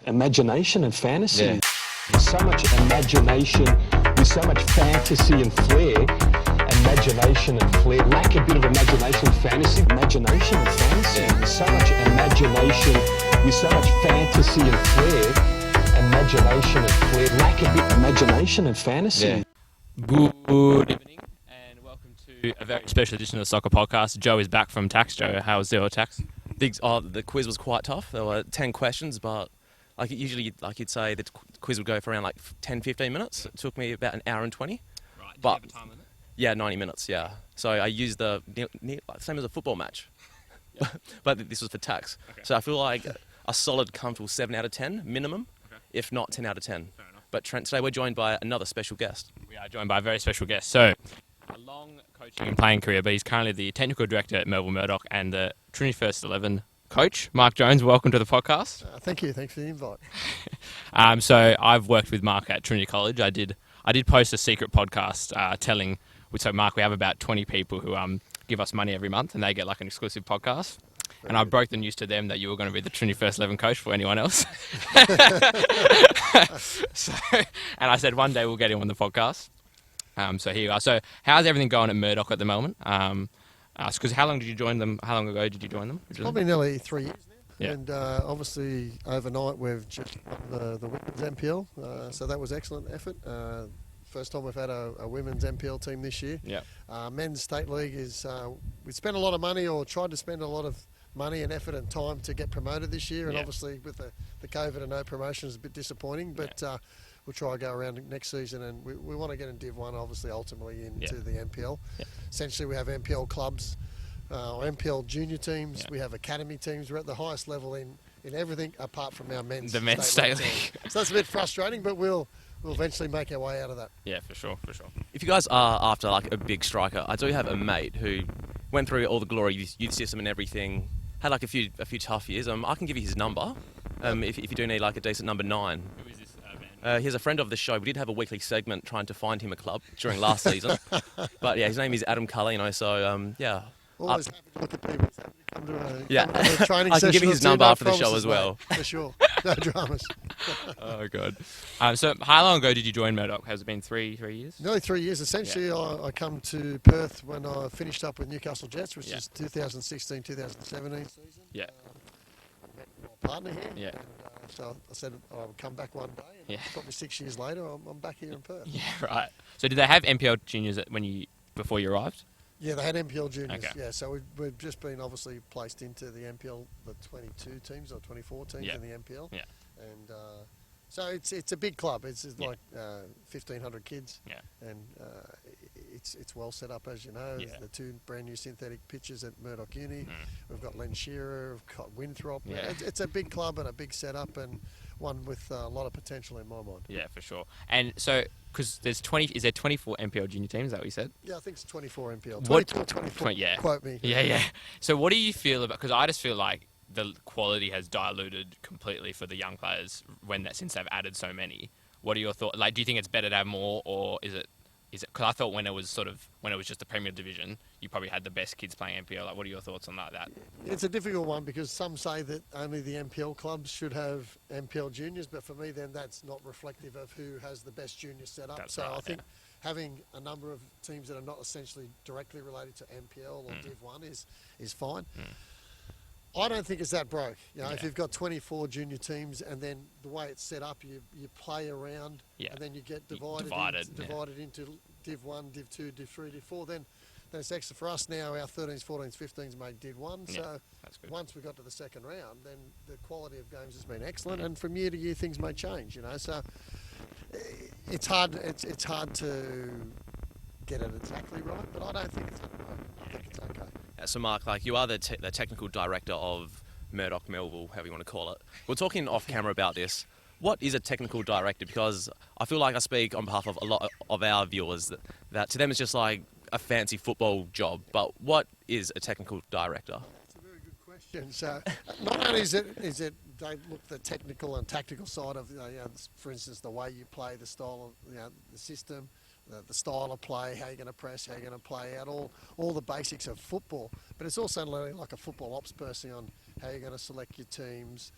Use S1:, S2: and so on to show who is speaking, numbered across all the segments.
S1: imagination and fantasy. Yeah. There's so much imagination, there's so much fantasy and flair. Imagination and flair. Lack a bit of imagination and fantasy. Imagination and fantasy. Yeah. There's so much imagination, there's so much fantasy and flair. Imagination and flair. Lack a bit of imagination and fantasy.
S2: Yeah. Good evening and welcome to a very special edition of the Sokkah podcast. Joe is back from tax. Joe, how was your tax?
S3: The quiz was quite tough. There were 10 questions, but you'd say the quiz would go for around 10-15 minutes. It took me about an hour and 20.
S2: Right. Did
S3: but
S2: you have a time limit?
S3: Yeah, 90 minutes. Yeah. So I used the same as a football match, yeah. But this was for tax. Okay. So I feel like a solid, comfortable 7 out of 10 minimum, okay. If not 10 out of 10.
S2: Fair enough.
S3: But Trent, today we're joined by another special guest.
S2: We are joined by a very special guest. So, a long coaching and playing career, but he's currently the technical director at Melbourne Murdoch and the Trinity First 11 coach. Mark Jones, welcome to the podcast.
S4: Thank you. Thanks for the invite.
S2: So I've worked with Mark at Trinity College. I did post a secret podcast telling. So Mark, we have about 20 people who give us money every month, and they get an exclusive podcast. And I broke the news to them that you were going to be the Trinity First 11 coach for anyone else. And I said one day we'll get him on the podcast. So here you are. So how's everything going at Murdoch at the moment? Because how long did you join them? How long ago did you join them?
S4: Probably nearly 3 years now.
S2: Yeah.
S4: And obviously overnight we've just won the women's MPL. So that was excellent effort. First time we've had a women's MPL team this year.
S2: Yeah.
S4: Men's state league is we spent a lot of money, or tried to spend a lot of money and effort and time to get promoted this year. And obviously with the COVID and no promotion is a bit disappointing. But we'll try to go around next season, and we want to get in Div 1, obviously, ultimately into the MPL. Yeah. Essentially, we have MPL clubs, or MPL junior teams. Yeah. We have academy teams. We're at the highest level in everything apart from our men's state league. So that's a bit frustrating, but we'll eventually make our way out of that.
S2: Yeah, for sure.
S3: If you guys are after a big striker, I do have a mate who went through all the Glory youth system and everything, had a few tough years. I can give you his number if you do need a decent number 9.
S2: Who is this man?
S3: He's a friend of the show. We did have a weekly segment trying to find him a club during last season. But yeah, his name is Adam Carlino. So yeah.
S4: Always happy to look at people. Happy to come to
S3: a
S4: training
S3: I can give you his number after the show
S4: promises,
S3: as well.
S4: Mate, for sure. No dramas.
S2: Oh, God. So how long ago did you join Murdoch? Has it been 3 years?
S4: Nearly 3 years. Essentially, I come to Perth when I finished up with Newcastle Jets, which is 2016-2017 season.
S2: Yeah.
S4: I met my partner here.
S2: Yeah.
S4: And, so I said I would come back one day. And probably 6 years later, I'm back here in Perth.
S2: Yeah, right. So did they have MPL juniors before you arrived?
S4: Yeah, they had MPL juniors.
S2: Okay.
S4: Yeah, so we've just been obviously placed into the MPL, the 22 teams or 24 teams in the MPL.
S2: Yeah.
S4: And so it's a big club. It's 1,500 kids.
S2: Yeah.
S4: And it's well set up, as you know.
S2: Yeah.
S4: The 2 brand new synthetic pitches at Murdoch Uni. We've got Len Shearer, we've got Winthrop.
S2: Yeah.
S4: It's a big club and a big setup, and one with a lot of potential in my mind.
S2: Yeah, for sure. And so, because there's 24 MPL junior teams, is that what you said?
S4: Yeah, I think it's 24 MPL. 22 or 24, quote me.
S2: Yeah. So what do you feel about, because I just feel like the quality has diluted completely for the young players since they've added so many. What are your thoughts? Do you think it's better to have more, or is it, because I thought when it was just the Premier Division, you probably had the best kids playing MPL. What are your thoughts on that?
S4: It's a difficult one, because some say that only the MPL clubs should have MPL juniors, but for me then that's not reflective of who has the best junior set up.
S2: That's
S4: so
S2: right,
S4: I think having a number of teams that are not essentially directly related to MPL or Div 1 is fine. I don't think it's that broke. If you've got 24 junior teams and then the way it's set up, you play around and then you get divided into Div 1, Div 2, Div 3, Div 4, then it's extra for us now. Our 13s, 14s, 15s made Div 1. So once we got to the second round, then the quality of games has been excellent. And from year to year, things may change, So it's hard to get it exactly right, but I don't think it's right. I think it's okay.
S3: So Mark, you are the technical director of Murdoch, Melville, however you want to call it. We're talking off camera about this. What is a technical director? Because I feel like I speak on behalf of a lot of our viewers that to them it's just like a fancy football job. But what is a technical director?
S4: That's a very good question. So not only is it they look at the technical and tactical side of for instance, the way you play, the style of the system, the style of play, how you're going to press, how you're going to play out, all the basics of football. But it's also learning like a football ops person on how you're going to select your teams,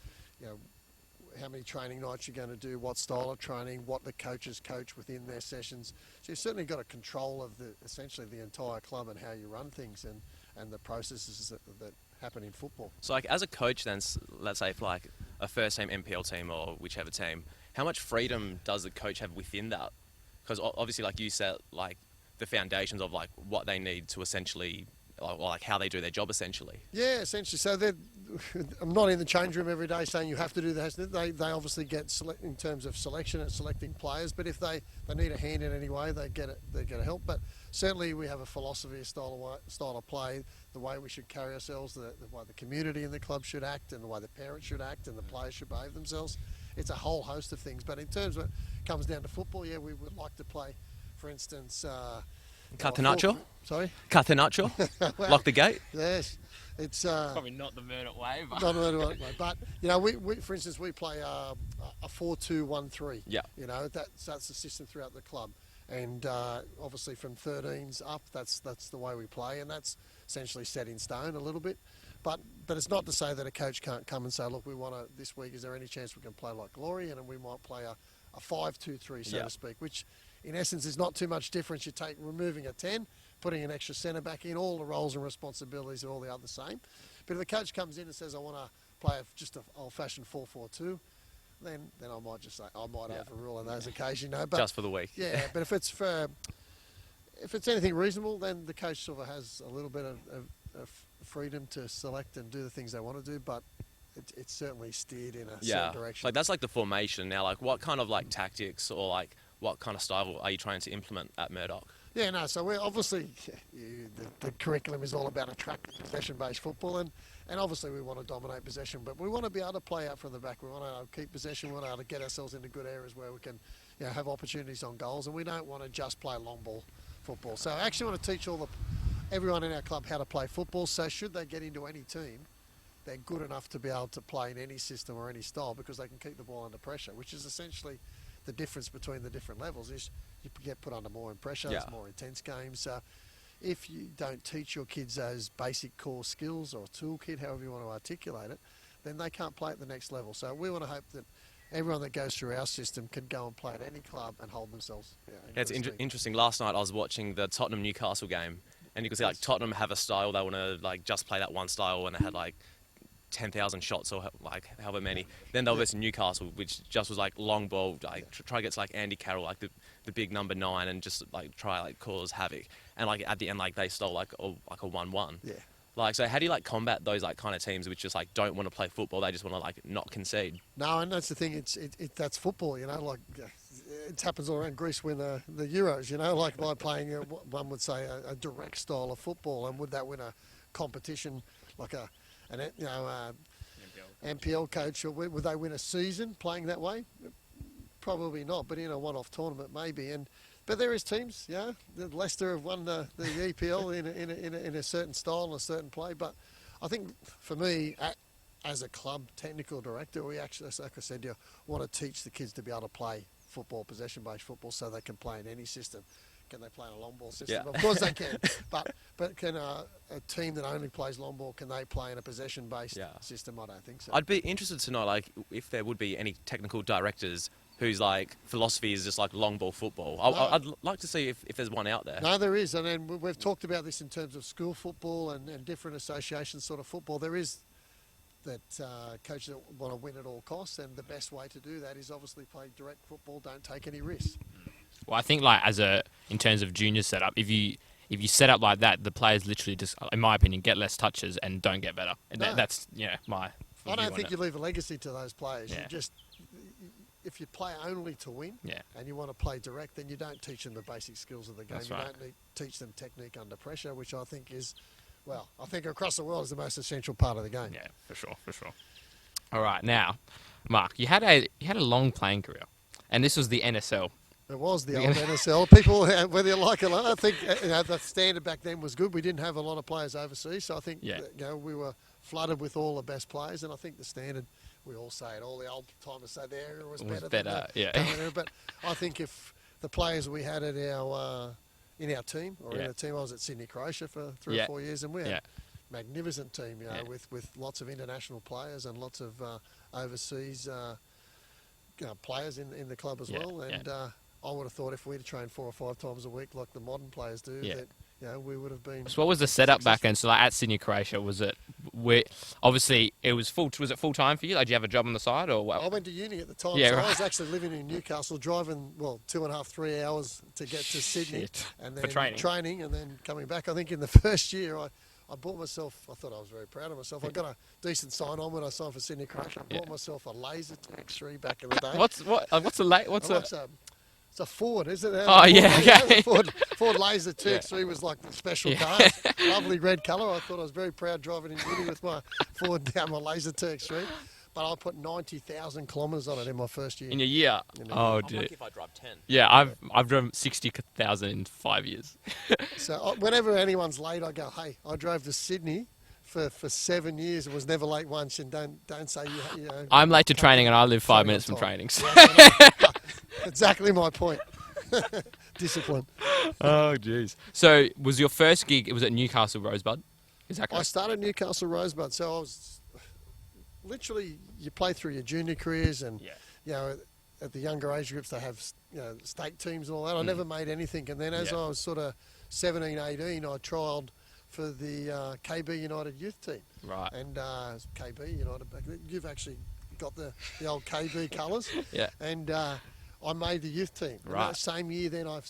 S4: how how many training nights you're going to do, what style of training, what the coaches coach within their sessions. So you've certainly got a control of essentially the entire club and how you run things and the processes that happen in football.
S3: So, like, as a coach, then, let's say for like a first-team NPL team or whichever team, how much freedom does the coach have within that? Because obviously, like you said, like the foundations of like what they need to essentially, or like how they do their job essentially.
S4: Yeah, essentially. So I'm not in the change room every day saying you have to do that. They obviously get in terms of selection and selecting players, but if they need a hand in any way, they get help. But certainly we have a philosophy, a style of play, the way we should carry ourselves, the way the community in the club should act, and the way the parents should act, and the players should behave themselves. It's a whole host of things. But in terms of it comes down to football, yeah, we would like to play, for instance,
S3: Catenaccio?
S4: Sorry?
S3: Catenaccio?
S4: Well,
S3: Lock the gate?
S4: Yes. It's
S2: Probably not the Murdoch way, but
S4: not the right way. But you know, we for instance we play a 4-2-1-3.
S3: Yeah.
S4: You know, that's the system throughout the club, and obviously from 13s up, that's the way we play, and that's essentially set in stone a little bit. But it's not to say that a coach can't come and say, look, we want to this week. Is there any chance we can play like Glory, and we might play a 5-2-3, so to speak, which in essence is not too much difference. You take removing a 10, putting an extra centre back in, all the roles and responsibilities are all the other same. But if the coach comes in and says, I want to play just an old-fashioned 4-4-2, then I might just say, I might overrule on those occasions, you know. But,
S3: just for the week.
S4: Yeah, but if it's anything reasonable, then the coach sort of has a little bit of freedom to select and do the things they want to do, but it's certainly steered in a certain direction.
S3: Like that's like the formation now. Like what kind of like tactics or like what kind of style are you trying to implement at Murdoch?
S4: Yeah, no, so we're obviously, the curriculum is all about attractive possession-based football, and obviously we want to dominate possession, but we want to be able to play out from the back. We want to keep possession. We want to be able to get ourselves into good areas where we can, you know, have opportunities on goals, and we don't want to just play long ball football. So I actually want to teach everyone in our club how to play football, so should they get into any team, they're good enough to be able to play in any system or any style because they can keep the ball under pressure, which is essentially the difference between the different levels is you get put under more pressure, it's more intense games. So if you don't teach your kids those basic core skills or toolkit, however you want to articulate it, then they can't play at the next level. So we want to hope that everyone that goes through our system can go and play at any club and hold themselves.
S3: It's interesting. Last night I was watching the Tottenham Newcastle game, and you could see like Tottenham have a style. They want to like just play that one style, and they had like 10,000 shots or like however many. Then they were versus Newcastle, which just was like long ball, like try to get to like Andy Carroll, like the big number 9, and just like try like cause havoc. And like at the end, like they stole like a 1-1.
S4: Yeah.
S3: Like, so how do you like combat those like kind of teams which just like don't want to play football? They just want to like not concede.
S4: No, and that's the thing. That's football, you know. Like it happens all around. Greece win the Euros, you know, like by playing one would say a direct style of football, and would that win a competition like an NPL coach, or would they win a season playing that way? Probably not, but in a one-off tournament maybe. But there is teams, yeah. Leicester have won the EPL in a certain style and a certain play. But I think for me, as a club technical director, we actually, like I said, want to teach the kids to be able to play football, possession-based football, so they can play in any system. Can they play in a long ball system?
S3: Yeah.
S4: Of course they can. But can a team that only plays long ball, can they play in a possession-based system? I don't think so.
S3: I'd be interested to know like if there would be any technical directors whose like philosophy is just like long ball football. I'd like to see if there's one out there.
S4: No, there is, and then we've talked about this in terms of school football and different associations sort of football. There is that coaches that want to win at all costs, and the best way to do that is obviously play direct football, don't take any risks.
S2: Well, I think like in terms of junior setup, if you set up like that, the players literally just, in my opinion, get less touches and don't get better. And that's my.
S4: I don't think you leave a legacy to those players.
S2: Yeah.
S4: You just, if you play only to win, and you want to play direct, then you don't teach them the basic skills of the game.
S2: That's
S4: you
S2: right.
S4: don't teach them technique under pressure, which I think is, well, I think across the world is the most essential part of the game.
S2: Yeah, for sure. All right, now, Mark, you had a long playing career, and this was the NSL.
S4: It was the old NSL. People, whether you like it or not, I think the standard back then was good. We didn't have a lot of players overseas, so I think we were flooded with all the best players, and I think the standard, we all say it, all the old timers say the area was better. But I think if the players we had at in our team, or in a team, I was at Sydney Croatia for 3 or 4 years, and we had a magnificent team, with lots of international players and lots of overseas players in the club as
S2: Yeah,
S4: well. And I would have thought if we'd trained 4 or 5 times a week like the modern players do, that we would have been.
S2: So what was the setup back then? So like at Sydney, Croatia, was it? Obviously, it was full. Was it full time for you? Like, did you have a job on the side, or what?
S4: I went to uni at the time,
S2: Yeah,
S4: so
S2: right.
S4: I was actually living in Newcastle, driving 2.5, 3 hours to get to Sydney,
S2: Shit.
S4: and
S2: For
S4: then
S2: training.
S4: and then coming back. I think in the first year, I bought myself. I thought I was very proud of myself. I got a decent sign on when I signed for Sydney Croatia. I bought myself a Laser X3 back in the day.
S2: What's a?
S4: It's a Ford, isn't it?
S2: Oh, yeah, okay.
S4: Ford Laser 2X3 was like the special car. Lovely red colour. I thought I was very proud driving in uni with my Ford down my Laser 2X3. But I put 90,000 kilometres on it in my first year.
S2: In a year? Oh,
S3: I'm
S2: dude.
S3: lucky if I drive 10.
S2: Yeah, I've driven 60,000 in 5 years.
S4: So whenever anyone's late, I go, hey, I drove to Sydney for 7 years and was never late once. And don't say you know.
S2: I'm late to training, and I live 5
S4: Training
S2: minutes
S4: on
S2: from
S4: time.
S2: training. So.
S4: Yeah, exactly my point. Discipline.
S2: Oh, jeez. So was your first gig? It was at Newcastle Rosebud. Is that
S4: I
S2: correct?
S4: started Newcastle Rosebud, so I was literally, you play through your junior careers and, you know, at the younger age groups they have, you know, state teams and all that. I never made anything. And then as I was sort of 17, 18, I trialled for the KB United youth team.
S2: Right.
S4: And KB United, back then, you've actually got the old KB colours.
S2: Yeah.
S4: And I made the youth team. And
S2: Right.
S4: that same year then I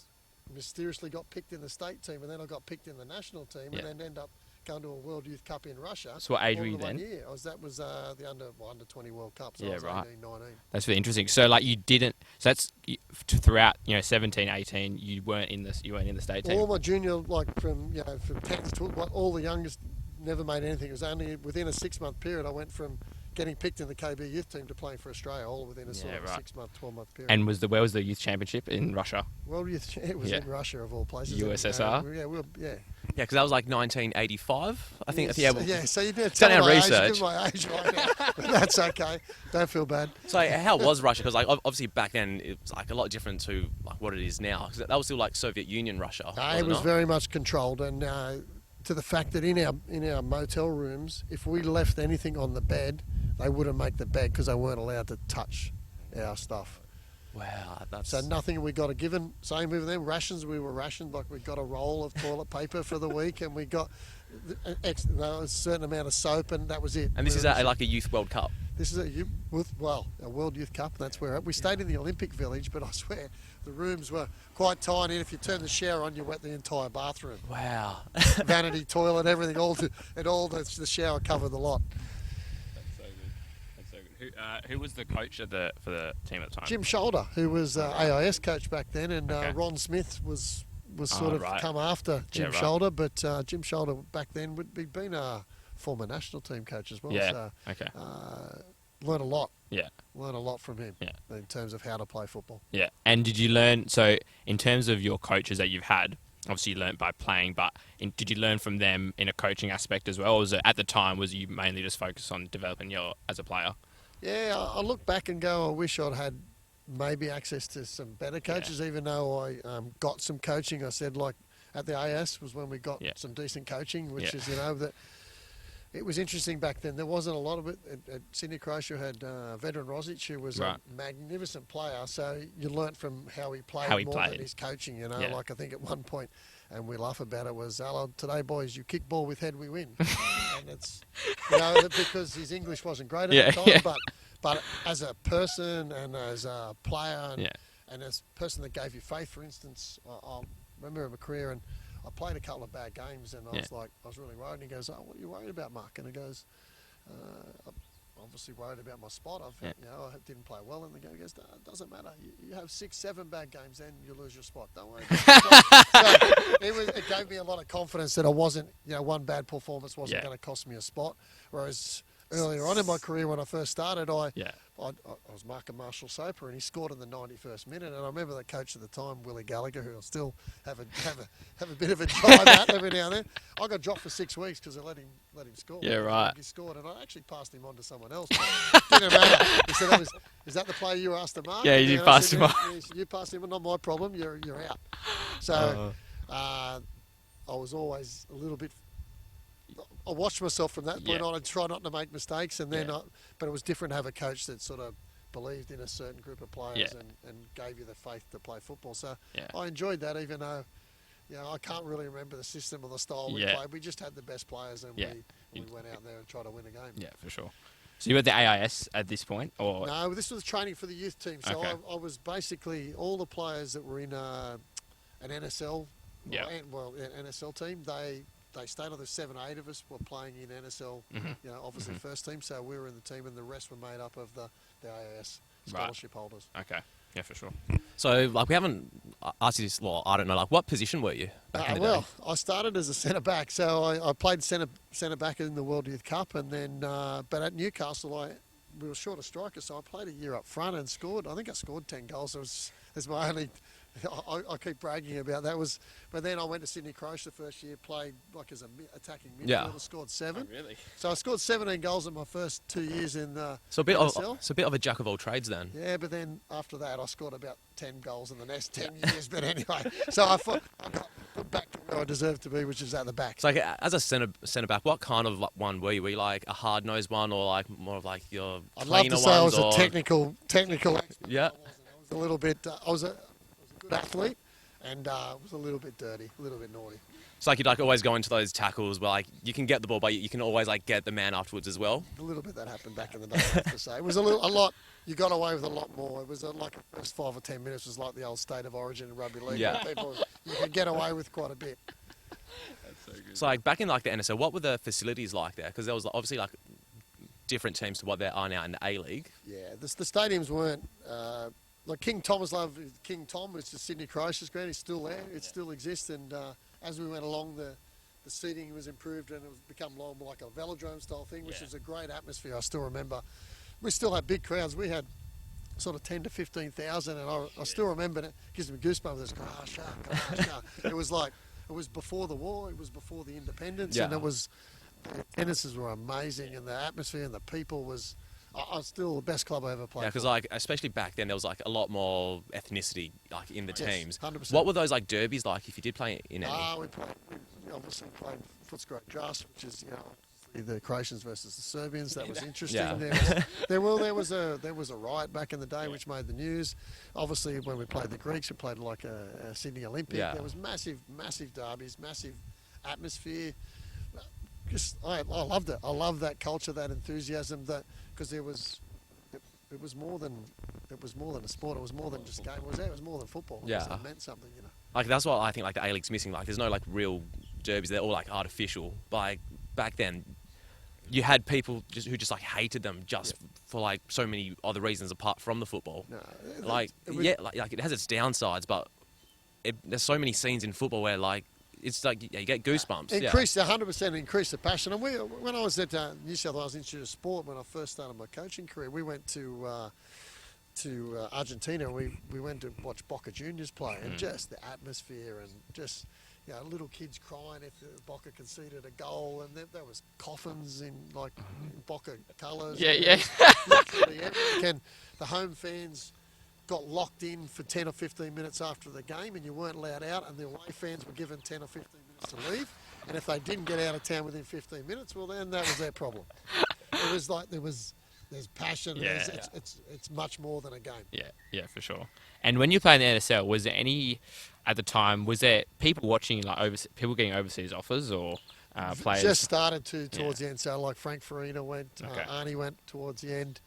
S4: mysteriously got picked in the state team, and then I got picked in the national team,
S2: Yeah.
S4: and then ended up going to a World Youth Cup in Russia.
S2: So what age
S4: all
S2: were you
S4: in one
S2: then?
S4: year. That was the under 20 World Cup. So
S2: Yeah,
S4: I was
S2: right.
S4: 18, 19.
S2: That's really interesting. So like you didn't. So that's throughout. 17, 18. You weren't in this. You weren't in the state team.
S4: All my junior, like from 10th to all the youngest, never made anything. It was only within a 6-month period I went from getting picked in the KB youth team to playing for Australia, all within a sort of
S2: right.
S4: 6-month, 12-month period.
S2: And where was the youth championship in Russia?
S4: World Youth, it was in Russia of all places.
S2: USSR?
S4: Yeah.
S3: Yeah, because that was like 1985, I think.
S4: Yes,
S3: Yeah,
S4: so you did
S3: done
S4: tell
S3: our
S4: my
S3: research.
S4: age. Give my age right now. But that's okay. Don't feel bad.
S3: So how was Russia? Because like obviously back then it was like a lot different to like what it is now. Because that was still like Soviet Union Russia.
S4: It was very much controlled, and to the fact that in our motel rooms, if we left anything on the bed, they wouldn't make the bed because they weren't allowed to touch our stuff.
S3: Wow, that's
S4: So nothing we got a given. Same with them rations. We were rationed, like we got a roll of toilet paper for the week, and we got a certain amount of soap, and that was it.
S3: And this is like a Youth World Cup.
S4: This is a World Youth Cup. That's where we stayed in the Olympic Village, but I swear the rooms were quite tiny. And if you turn the shower on, you wet the entire bathroom.
S3: Wow.
S4: Vanity toilet, everything, the shower covered the lot.
S2: That's so good. That's so good. Who was the coach for the team at the time?
S4: Jim Shoulder, who was AIS coach back then, and
S2: Okay.
S4: Ron Smith was sort of
S2: right.
S4: come after Jim
S2: right.
S4: Shoulder, but Jim Shoulder back then would be been a former national team coach as well.
S2: Yeah.
S4: So,
S2: Okay.
S4: learned a lot.
S2: Yeah.
S4: Learned a lot from him.
S2: Yeah.
S4: In terms of how to play football.
S2: Yeah. And did you learn? So in terms of your coaches that you've had, obviously you learned by playing, but did you learn from them in a coaching aspect as well? Or was it at the time was you mainly just focused on developing as a player?
S4: Yeah, I look back and go, I wish I'd had maybe access to some better coaches, even though I got some coaching. I said, like, at the AS was when we got some decent coaching, which is, that it was interesting back then. There wasn't a lot of it. At Sydney Croatia had veteran Rosic, who was a magnificent player, so you learnt from how he played than his coaching, Like I think at one point, and we laugh about it, was, today, boys, you kick ball with head, we win. And it's, because his English wasn't great at the time, but as a person and as a player and as a person that gave you faith, for instance, I remember my career and I played a couple of bad games and I was really worried. And he goes, what are you worried about, Mark? And he goes, I'm obviously worried about my spot. I didn't play well in the game. He goes, no, it doesn't matter. You have 6, 7 bad games, then you lose your spot. Don't worry about it. So it gave me a lot of confidence that I wasn't, one bad performance wasn't going to cost me a spot. Whereas earlier on in my career when I first started, I was marking Marshall Soper and he scored in the 91st minute. And I remember the coach at the time, Willie Gallagher, who I'll still have a bit of a jibe at every now and then. I got dropped for 6 weeks because I let him score.
S2: Yeah, right.
S4: He scored and I actually passed him on to someone else. Didn't matter. He said, is that the player you were asked to mark?
S2: Yeah, you passed him on.
S4: You passed him on, not my problem. You're out. So I was always a little bit. I watched myself from that point on and try not to make mistakes, and then, but it was different to have a coach that sort of believed in a certain group of players and gave you the faith to play football. So I enjoyed that, even though I can't really remember the system or the style we played. We just had the best players, and we went out there and tried to win a game.
S2: Yeah, for sure. So you were at the AIS at this point, or
S4: no? This was training for the youth team. So I was basically all the players that were in an NSL, an NSL team. They stayed on. The 7 or 8 of us were playing in NSL. Obviously first team. So we were in the team, and the rest were made up of the AIS scholarship holders.
S2: Okay. Yeah, for sure.
S3: So, like, we haven't asked you this. Well, I don't know. Like, what position were you back in the day?
S4: I started as a centre back. So I played centre back in the World Youth Cup, and then but at Newcastle we were short of strikers, so I played a year up front and scored. I think I scored 10 goals. It's my only. I keep bragging about that. But then I went to Sydney Croatia the first year, played like as a attacking midfielder, scored 7.
S2: Oh, really?
S4: So I scored 17 goals in my first 2 years in
S3: so a bit
S4: NSL.
S3: of a jack of all trades then.
S4: Yeah, but then after that I scored about 10 goals in the next 10 years. But anyway, so I got put back to where I deserved to be, which is at the back.
S3: So, like, as a centre back, what kind of one were you? Were you like a hard nosed one, or like more of like your
S4: I'd love to say I was a technical.
S3: Yeah.
S4: I was a little bit. I was a good athlete, and was a little bit dirty, a little bit naughty.
S3: It's like you'd like always go into those tackles where like you can get the ball, but you can always like get the man afterwards as well.
S4: A little bit that happened back in the day, I have to say. It was a lot. You got away with a lot more. It was like the first 5 or 10 minutes was like the old state of origin in rugby league.
S3: Yeah.
S4: You could get away with quite a bit.
S2: That's so good.
S3: So like back in like the NSL, what were the facilities like there? Because there was obviously like different teams to what there are now in the A League.
S4: Yeah, the stadiums weren't like King Thomas Love. King Tom, which is Sydney Croatia's ground, is still there. It still exists, and as we went along, the seating was improved and it was become more like a velodrome style thing, which is a great atmosphere. I still remember. We still had big crowds. We had sort of 10 to 15,000, and I still remember it. Gives me goosebumps. This Croatia. It was before the war. It was before the independence, and it was. The attendances were amazing, and the atmosphere and the people was. I was still the best club I ever played.
S3: Yeah, because like especially back then there was like a lot more ethnicity like in the teams.
S4: 100%.
S3: What were those like derbies like if you did play in any?
S4: We obviously played Footscray Just, which is the Croatians versus the Serbians. That was interesting.
S3: Yeah.
S4: There was a riot back in the day which made the news. Obviously, when we played the Greeks, we played like a Sydney Olympic.
S3: Yeah.
S4: There was massive derbies, massive atmosphere. I loved it. I love that culture, that enthusiasm, because it was more than a sport. It was more than just a game. It was more than football.
S3: Yeah.
S4: It meant something,
S3: Like that's what I think like the A League's missing. Like there's no like real derbies. They're all like artificial. But like back then, you had people who just like hated them for like so many other reasons apart from the football.
S4: No,
S3: like it has its downsides, but there's so many scenes in football where like. It's like you get goosebumps.
S4: 100% increase the passion. And when I was at New South Wales Institute of Sport, when I first started my coaching career, we went to Argentina. And we went to watch Boca Juniors play, and just the atmosphere and just little kids crying if Boca conceded a goal, and there was coffins in Boca colours.
S2: Yeah.
S4: Literally and the home fans got locked in for 10 or 15 minutes after the game, and you weren't allowed out, and the away fans were given 10 or 15 minutes to leave, and if they didn't get out of town within 15 minutes, well then that was their problem. It was like there's passion.
S2: Yeah.
S4: It's much more than a game.
S2: Yeah, for sure. And when you played in the NSL, was there any at the time? Was there people watching people getting overseas offers or players?
S4: Just started towards the end. So like Frank Farina went, Arnie went towards the end.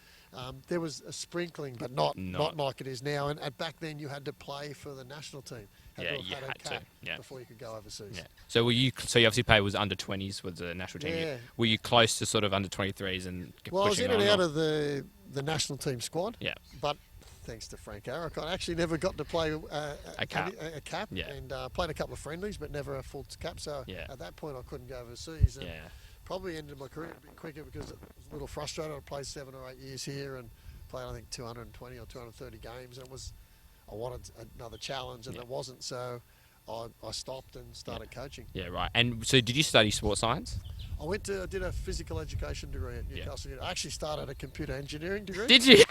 S4: There was a sprinkling, but not like it is now. And back then, you had to play for the national team.
S2: You had to
S4: before you could go overseas.
S2: Yeah. So you obviously played was under 20s with the national team.
S4: Yeah.
S2: Were you close to sort of under 23s and
S4: Well, I was
S2: pushing
S4: in and
S2: on,
S4: out of the national team squad.
S2: Yeah.
S4: But thanks to Frank Arick, I actually never got to play
S2: a cap.
S4: Yeah. And played a couple of friendlies, but never a full cap. So at that point, I couldn't go overseas. And probably ended my career a bit quicker because it was a little frustrated. I played 7 or 8 years here and played, I think, 220 or 230 games. And I wanted another challenge, and it wasn't. So I stopped and started coaching.
S2: Yeah, right. And so did you study sports science?
S4: I did a physical education degree at Newcastle. I actually started a computer engineering degree.
S2: Did you?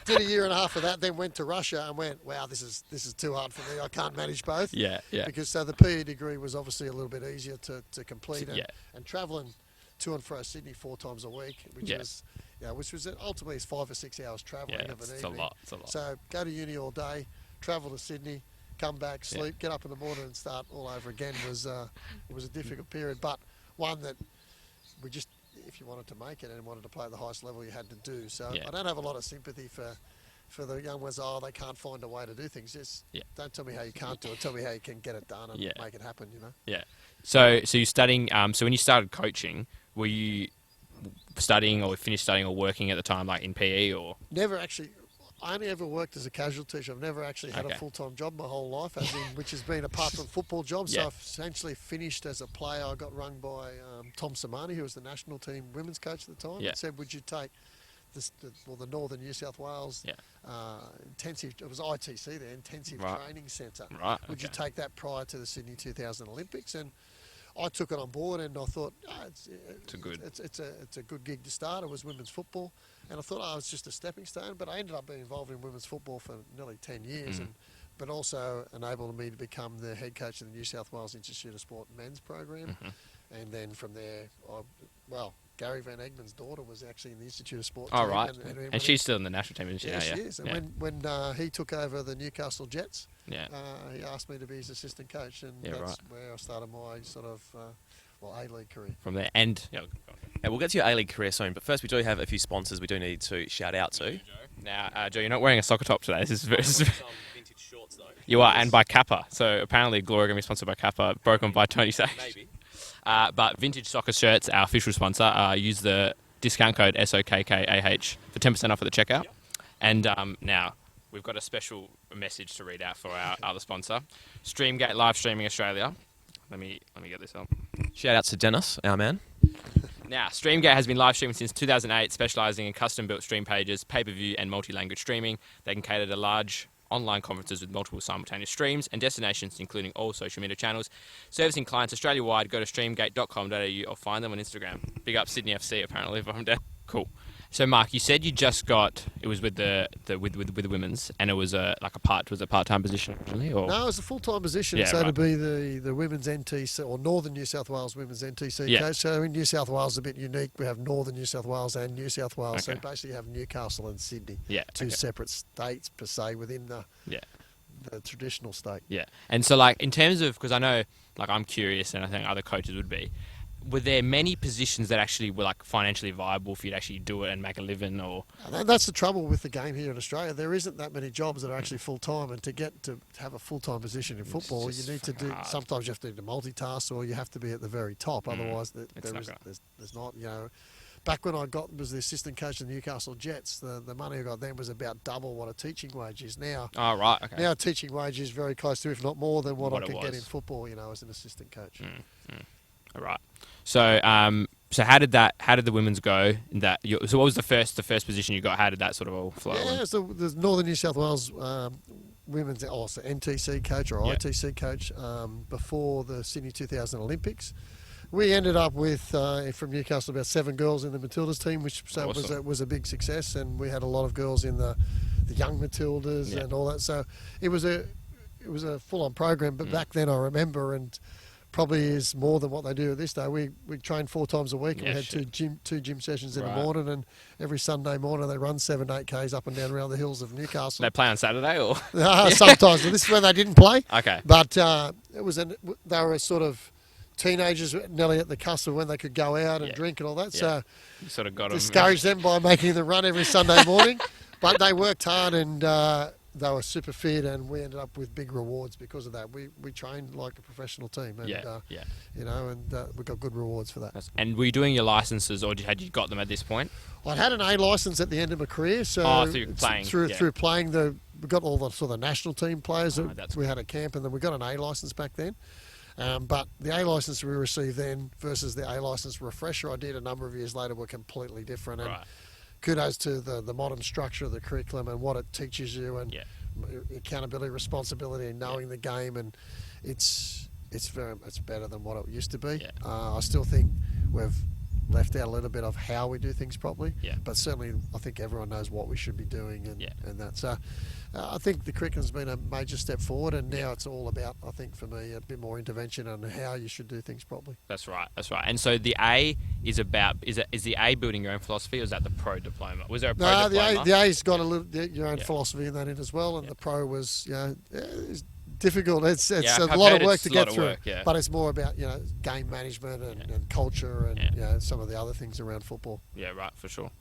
S4: Did a year and a half of that, then went to Russia and went, wow, this is too hard for me. I can't manage both.
S2: Yeah.
S4: Because so the PE degree was obviously a little bit easier to complete. And travelling to and fro Sydney 4 times a week, which was ultimately is 5 or 6 hours travelling of an evening.
S2: It's a lot.
S4: So go to uni all day, travel to Sydney, come back, sleep, get up in the morning and start all over again. It was a difficult period, but one that we just, if you wanted to make it and wanted to play at the highest level, you had to do. So I don't have a lot of sympathy for the young ones. They can't find a way to do things. Just don't tell me how you can't do it. Tell me how you can get it done and make it happen.
S2: Yeah. So you're studying. So when you started coaching, were you studying or finished studying or working at the time, like in PE or?
S4: Never actually. I only ever worked as a casual teacher. I've never actually had a full-time job my whole life, which has been apart from football jobs. So I've essentially finished as a player. I got rung by Tom Samani, who was the national team women's coach at the time, and said, would you take the Northern New South Wales intensive, it was ITC there, intensive training centre.
S2: Right.
S4: Would you take that prior to the Sydney 2000 Olympics? And I took it on board, and I thought it's a good gig to start. It was women's football, and I thought it was just a stepping stone. But I ended up being involved in women's football for nearly 10 years, but also enabled me to become the head coach of the New South Wales Institute of Sport men's program, and then from there, Gary Van Egmon's daughter was actually in the Institute of Sport.
S2: Oh, right. And she's still in the national team, isn't she?
S4: Yeah, she is. And when he took over the Newcastle Jets, he asked me to be his assistant coach, and that's where I started my sort of A-League career.
S2: From there, and
S3: we'll get to your A-League career soon, but first we do have a few sponsors we do need to shout out to.
S2: Now, Joe, you're not wearing a Sokkah top today. This is
S3: Some vintage shorts though.
S2: You are, and by Kappa. So apparently Glory going to be sponsored by Kappa, broken by Tony Sage.
S3: Maybe.
S2: But Vintage Sokkah Shirts, our official sponsor, use the discount code SOKKAH for 10% off at the checkout. Yep. And now we've got a special message to read out for our other sponsor, Streamgate Live Streaming Australia. Let me get this up.
S3: Shout out to Dennis, our man.
S2: Now, Streamgate has been live streaming since 2008, specialising in custom-built stream pages, pay-per-view and multi-language streaming. They can cater to large online conferences with multiple simultaneous streams and destinations, including all social media channels. Servicing clients Australia-wide, go to streamgate.com.au or find them on Instagram. Big up Sydney FC, apparently, if I'm down. Cool. So, Mark, you said you just got, it was with the women's, and it was a part-time position, really? Or?
S4: No, it was a full-time position, to be the women's NTC, or Northern New South Wales women's NTC coach. So in New South Wales, a bit unique. We have Northern New South Wales and New South Wales. So basically you have Newcastle and Sydney, two separate states, per se, within the traditional state.
S2: Yeah. And so, like, in terms of, because I know, like, I'm curious, and I think other coaches would be, were there many positions that actually were like financially viable for you to actually do it and make a living? Or
S4: that's the trouble with the game here in Australia. There isn't that many jobs that are actually full time, and to have a full time position in football, you need to do. Hard. Sometimes you have to do multitask, or you have to be at the very top. Otherwise, there's not. You know, back when I was the assistant coach of the Newcastle Jets, the money I got then was about double what a teaching wage is now.
S2: Oh, right. Okay.
S4: Now a teaching wage is very close to, if not more, than what I could get in football. You know, as an assistant coach.
S2: All right. So, so how did the women's go? So, what was the first position you got? How did that sort of all flow?
S4: Yeah, so the Northern New South Wales women's also NTC coach or ITC coach before the Sydney 2000 Olympics. We ended up with from Newcastle about 7 girls in the Matildas team, which was a big success, and we had a lot of girls in the young Matildas and all that. So it was a full-on program. But back then, I remember, and probably is more than what they do at this day. We trained 4 times a week, and we had two gym sessions in the morning, and every Sunday morning they run 7-8 Ks up and down around the hills of Newcastle.
S2: They play on Saturday, or
S4: sometimes. Well, this is when they didn't play.
S2: Okay,
S4: but they were sort of teenagers, nearly at the cusp of when they could go out and drink and all that. So
S2: you sort of got
S4: discouraged them by making them run every Sunday morning, but they worked hard and. They were super fit, and we ended up with big rewards because of that. We trained like a professional team, and you know, and we got good rewards for that.
S2: And were you doing your licenses, or had you got them at this point?
S4: I had an A license at the end of my career, so through playing we got all the sort of national team players. We had a camp, and then we got an A license back then. But the A license we received then versus the A license refresher I did a number of years later were completely different. And kudos to the modern structure of the curriculum and what it teaches you, and accountability, responsibility, and knowing the game, and it's better than what it used to be. I still think left out a little bit of how we do things properly.
S2: Yeah.
S4: But certainly, I think everyone knows what we should be doing and that. So I think the curriculum's been a major step forward, and now it's all about, I think, for me, a bit more intervention on how you should do things properly.
S2: That's right. And so the A is about is the A building your own philosophy, or is that the pro diploma? Was there a pro diploma?
S4: No, the A's got a little your own philosophy in that in as well, and the pro was it's difficult. It's a lot of work to get through, but it's more about game management and culture and some of the other things around football.
S2: Yeah, right, for sure.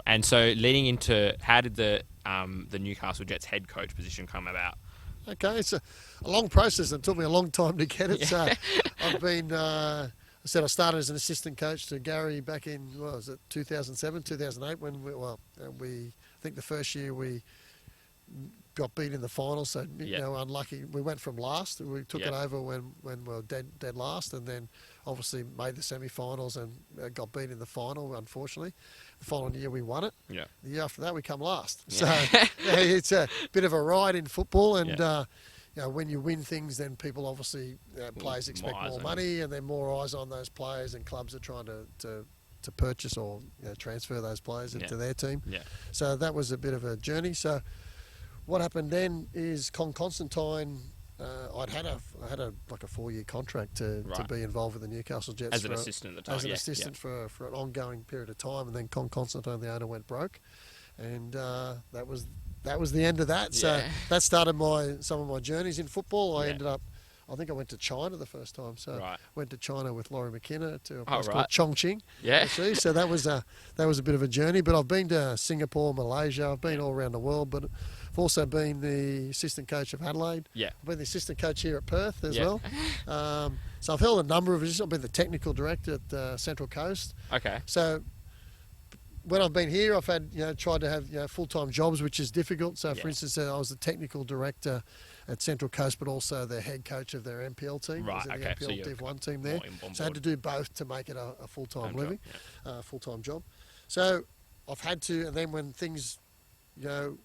S2: And so leading into, how did the Newcastle Jets head coach position come about?
S4: Okay, it's a long process. It took me a long time to get it. So I've been, I started as an assistant coach to Gary back in, 2007, 2008, when I think the first year we got beat in the final, so unlucky. We went from last. We took it over when we were dead last, and then obviously made the semi-finals and got beat in the final, unfortunately. The following year we won it. Yeah. The year after that we come last. Yeah. So it's a bit of a ride in football, and when you win things, then people obviously players expect more money, and then more eyes on those players, and clubs are trying to purchase or transfer those players into their team. Yeah. So that was a bit of a journey. So what happened then is Constantine. I had a 4-year contract to be involved with the Newcastle Jets
S2: as an assistant at the time.
S4: As an assistant for an ongoing period of time, and then Constantine, the owner, went broke, and that was the end of that. So that started some of my journeys in football. I ended up. I think I went to China the first time. So went to China with Laurie McKenna to a place called Chongqing. Yeah. So that was a bit of a journey. But I've been to Singapore, Malaysia. I've been all around the world. But I've also been the assistant coach of Adelaide. Yeah. I've been the assistant coach here at Perth as well. So I've held a number of positions. I've been the technical director at the Central Coast. Okay. So when I've been here, I've had tried to have full-time jobs, which is difficult. So for instance, I was the technical director at Central Coast, but also the head coach of their NPL team.
S2: Right,
S4: the
S2: okay.
S4: NPL Div 1 team there. So I had to do both to make it a full-time living, full-time job. So I've had to, and then when things have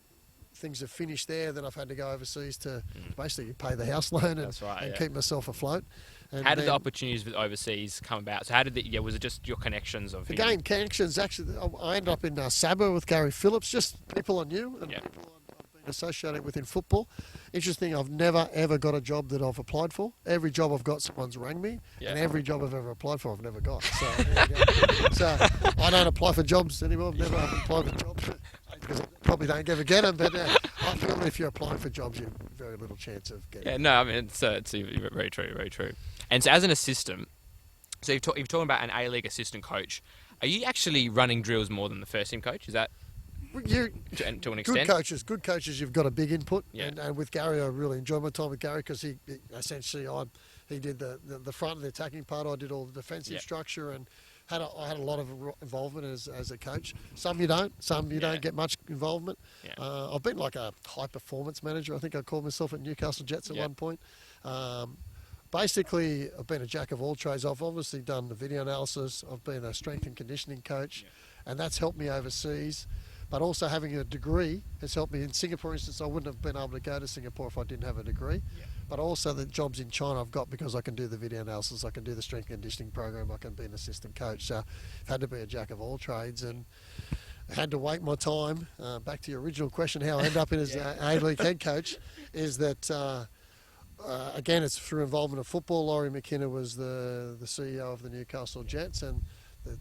S4: finished there, then I've had to go overseas to basically pay the house loan and keep myself afloat. And
S2: how did the opportunities with overseas come about? So how did was it just your connections of
S4: Again, connections. Actually, I ended up in Sabah with Gary Phillips, just people I knew and people I've been associated with in football. Interesting, I've never ever got a job that I've applied for. Every job I've got, someone's rang me, and every job I've ever applied for, I've never got. So, so I don't apply for jobs anymore. I've never applied for jobs because I probably don't ever get them. But I feel that if you're applying for jobs, you've very little chance of getting.
S2: Yeah, no, I mean it's very true, very true. And so as an assistant, so you're talking about an A-League assistant coach. Are you actually running drills more than the first team coach? Is that to an extent?
S4: Good coaches, you've got a big input. Yeah. And with Gary, I really enjoyed my time with Gary because he did the front and the attacking part. I did all the defensive structure, and I had a lot of involvement as a coach. Some you don't. Some you don't get much involvement. Yeah. I've been like a high-performance manager. I think I called myself at Newcastle Jets at one point. Basically, I've been a jack of all trades. I've obviously done the video analysis. I've been a strength and conditioning coach, and that's helped me overseas. But also having a degree has helped me. In Singapore, for instance, I wouldn't have been able to go to Singapore if I didn't have a degree. Yeah. But also the jobs in China I've got because I can do the video analysis, I can do the strength and conditioning program, I can be an assistant coach. So I've had to be a jack of all trades, and I had to wait my time. Back to your original question, how I ended up in as A-League head coach, is that... again, it's through involvement of football. Laurie McKenna was the CEO of the Newcastle Jets, and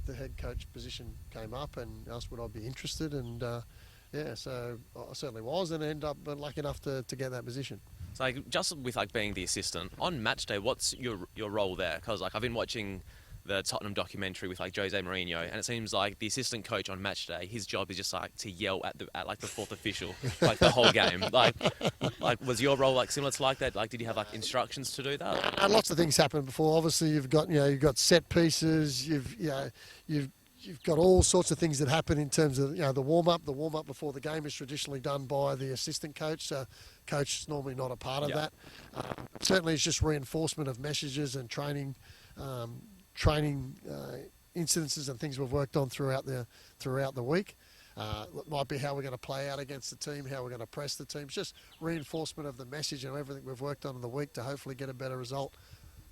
S4: the head coach position came up and asked would I be interested, and so I certainly was, and ended up lucky enough to get that position.
S3: So just with being the assistant on match day, what's your role there? Because I've been watching the Tottenham documentary with Jose Mourinho, and it seems like the assistant coach on match day, his job is just to yell at the fourth official the whole game. Was your role similar to that? Did you have instructions to do that?
S4: Lots of things happened before. Obviously, you've got set pieces. You've got all sorts of things that happen in terms of the warm up. The warm up before the game is traditionally done by the assistant coach. So, coach is normally not a part of that. Certainly, it's just reinforcement of messages and training. Incidences and things we've worked on throughout the week. It might be how we're going to play out against the team, how we're going to press the team. It's just reinforcement of the message and everything we've worked on in the week to hopefully get a better result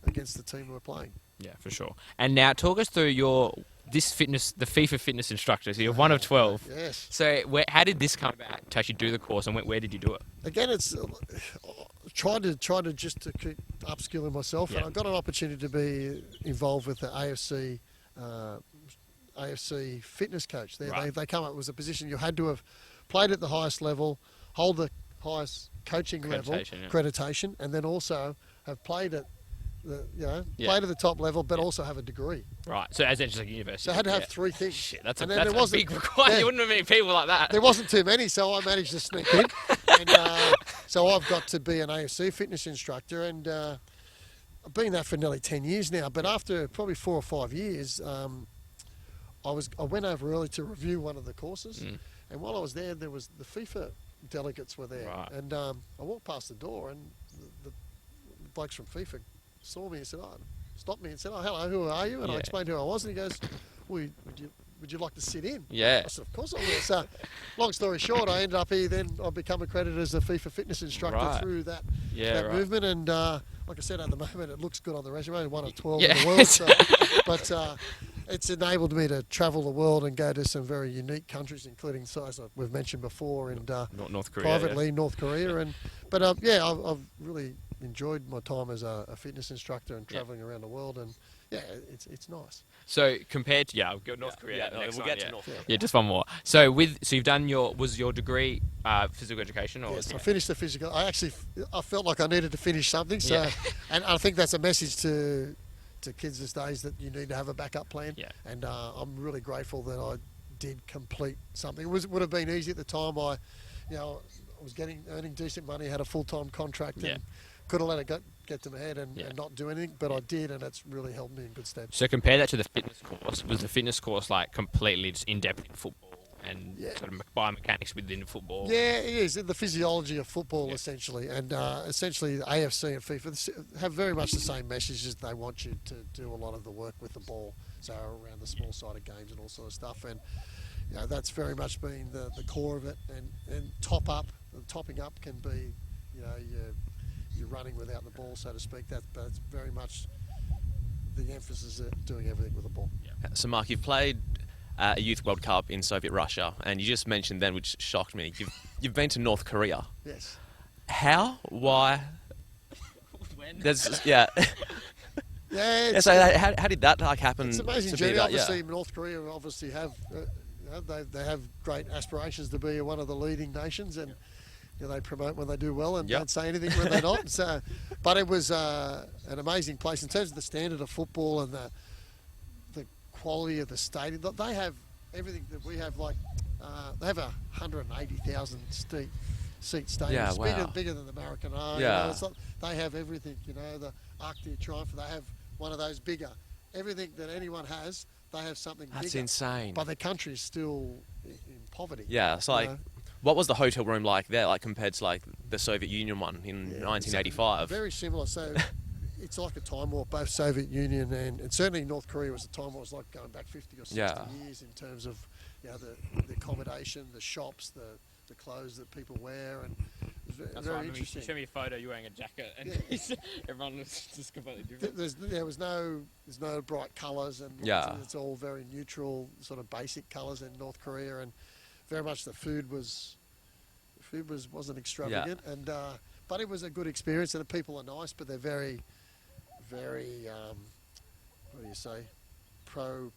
S4: against the team we're playing.
S2: Yeah, for sure. And now talk us through your the FIFA fitness instructor. So you're one of 12.
S4: Yes.
S2: So how did this come about to actually do the course, and where did you do it?
S4: Again, it's tried to just to keep upskilling myself,
S2: Yeah.
S4: and I got an opportunity to be involved with the AFC fitness coach.
S2: Right.
S4: They come up with a position you had to have played at the highest level, hold the highest coaching level, accreditation, and then also have played at played at the top level, but also have a degree.
S2: Right. So as just like university.
S4: So I had to have 3 things.
S2: Shit, that's
S4: And
S2: a
S4: then there wasn't-
S2: big requirement.
S4: yeah.
S2: You wouldn't have many people like that.
S4: There wasn't too many, so I managed to sneak in. And so I've got to be an AFC fitness instructor, and I've been that for nearly 10 years now. But after probably 4 or 5 years, I went over early to review one of the courses, and while I was there, the FIFA delegates were there,
S2: Right.
S4: and I walked past the door, and the blokes from FIFA saw me and said, stopped me and said, hello, who are you? And I
S2: Yeah.
S4: explained who I was, and he goes, would you like to sit in?
S2: Yeah.
S4: I said, of course I will. So, long story short, I ended up here. Then I become accredited as a FIFA fitness instructor
S2: Right.
S4: through that
S2: right.
S4: movement. And like I said, at the moment, it looks good on the resume. One of 12
S2: Yeah.
S4: in the world. So, but it's enabled me to travel the world and go to some very unique countries, including, as we've mentioned before, and
S2: North Korea.
S4: privately North Korea. But I've really enjoyed my time as a fitness instructor and traveling around the world. And yeah, it's nice.
S2: So compared to I'll go North Korea.
S3: Yeah,
S2: the next
S3: we'll
S2: one,
S3: get to North Korea.
S2: Yeah, just one more. So you've done was your degree physical education, or
S4: Yes, I finished the physical. I felt like I needed to finish something. So,
S2: Yeah.
S4: and I think that's a message to kids these days, that you need to have a backup plan.
S2: Yeah.
S4: And I'm really grateful that I did complete something. It would have been easy at the time. I was earning decent money, had a full-time contract, and could have let it get to my head and not do anything, but I did, and it's really held me in good stead.
S2: So compare that to the fitness course. Was the fitness course like completely just in depth in football and sort of biomechanics within football?
S4: Yeah, it is the physiology of football essentially, and essentially the AFC and FIFA have very much the same messages. They want you to do a lot of the work with the ball, so around the small-sided games and all sort of stuff, and that's very much been the core of it. And topping up can be, you're running without the ball, so to speak. But it's very much the emphasis of doing everything with the ball.
S3: So, Mark, you've played a Youth World Cup in Soviet Russia, and you just mentioned then, which shocked me, you've been to North Korea.
S4: Yes.
S3: How? Why?
S2: When?
S4: Yeah.
S3: So how did that happen?
S4: It's an amazing
S3: to be
S4: journey.
S3: that?
S4: Obviously, North Korea obviously have they have great aspirations to be one of the leading nations, and they promote when they do well and don't say anything when they're not. So, but it was an amazing place in terms of the standard of football and the quality of the stadium. They have everything that we have. Like they have 180,000 seat stadium.
S3: Yeah,
S4: It's
S3: wow.
S4: bigger than the Maracanã.
S3: Yeah.
S4: They have everything. The Arc de Triomphe. They have one of those bigger. Everything that anyone has, they have something
S3: That's
S4: bigger.
S3: insane.
S4: But their country is still in poverty.
S3: Yeah, it's like, what was the hotel room like there, like compared to like the Soviet Union one in 1985?
S4: Very similar. So it's like a time warp. Both Soviet Union and certainly North Korea was a time warp. It was like going back 50 or 60 years in terms of the accommodation, the shops, the clothes that people wear, and it was very interesting.
S2: You showed me a photo. You're wearing a jacket, and everyone was just completely different.
S4: There's no bright colours, and it's all very neutral, sort of basic colours in North Korea, and very much the food wasn't extravagant, and but it was a good experience, and the people are nice, but they're very, very what do you say? Pro